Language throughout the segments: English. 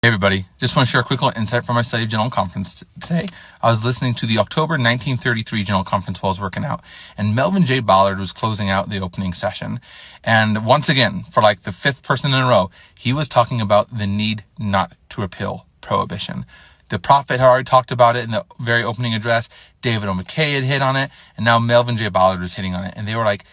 Hey everybody, just want to share a quick little insight from my study of General Conference today. I was listening to the October 1933 General Conference while I was working out, and Melvin J. Ballard was closing out the opening session. And once again, for like the fifth person in a row, he was talking about the need not to repeal prohibition. The prophet had already talked about it in the very opening address. David O. McKay had hit on it, and now Melvin J. Ballard was hitting on it. And they were like,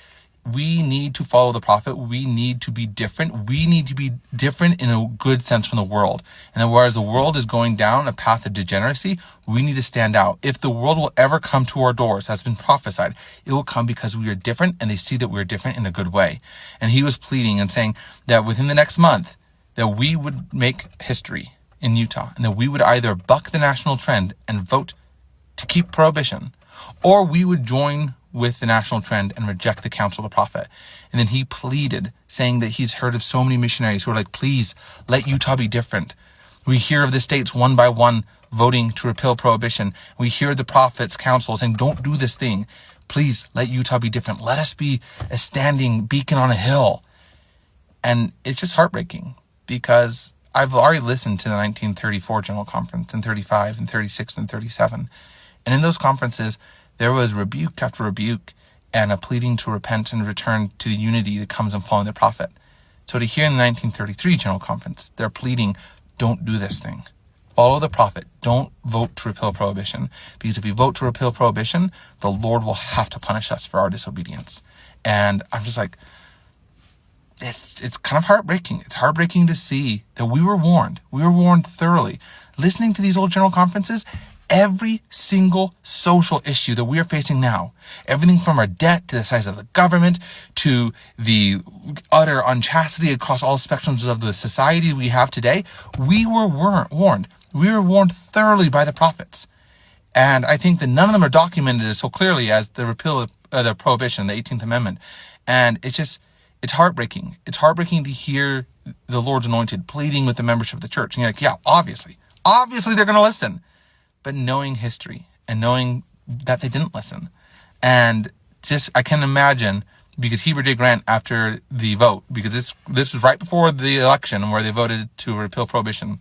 we need to follow the prophet. We need to be different. We need to be different in a good sense from the world. And then whereas the world is going down a path of degeneracy, we need to stand out. If the world will ever come to our doors, as been prophesied, it will come because we are different and they see that we're different in a good way. And he was pleading and saying that within the next month, that we would make history in Utah and that we would either buck the national trend and vote to keep prohibition, or we would join with the national trend and reject the counsel of the prophet. And then he pleaded, saying that he's heard of so many missionaries who are like, please let Utah be different. We hear of the states one by one voting to repeal prohibition. We hear the prophet's counsel saying, don't do this thing. Please let Utah be different. Let us be a standing beacon on a hill. And it's just heartbreaking because I've already listened to the 1934 General Conference and 35 and 36 and 37. And in those conferences, there was rebuke after rebuke and a pleading to repent and return to the unity that comes in following the prophet. So to hear in the 1933 General Conference, they're pleading, don't do this thing. Follow the prophet. Don't vote to repeal prohibition. Because if we vote to repeal prohibition, the Lord will have to punish us for our disobedience. And I'm just like, it's kind of heartbreaking. It's heartbreaking to see that we were warned. We were warned thoroughly. Listening to these old General Conferences, every single social issue that we are facing now, everything from our debt to the size of the government to the utter unchastity across all spectrums of the society we have today, we were warned. We were warned thoroughly by the prophets. And I think that none of them are documented so clearly as the repeal of the prohibition, the 18th Amendment. And it's heartbreaking. It's heartbreaking to hear the Lord's anointed pleading with the membership of the church. And you're like, yeah, obviously they're going to listen. But knowing history and knowing that they didn't listen. And just, I can imagine, because Heber J. Grant, after the vote, because this was right before the election where they voted to repeal prohibition,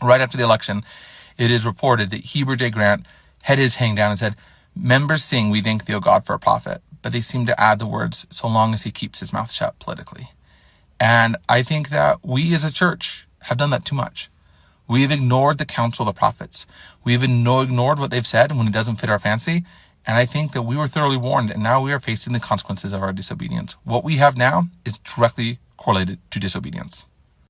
right after the election, it is reported that Heber J. Grant had his hang down and said, members sing, we thank thee, O God, for a prophet. But they seem to add the words, so long as he keeps his mouth shut politically. And I think that we as a church have done that too much. We have ignored the counsel of the prophets. We have ignored what they've said when it doesn't fit our fancy. And I think that we were thoroughly warned, and now we are facing the consequences of our disobedience. What we have now is directly correlated to disobedience.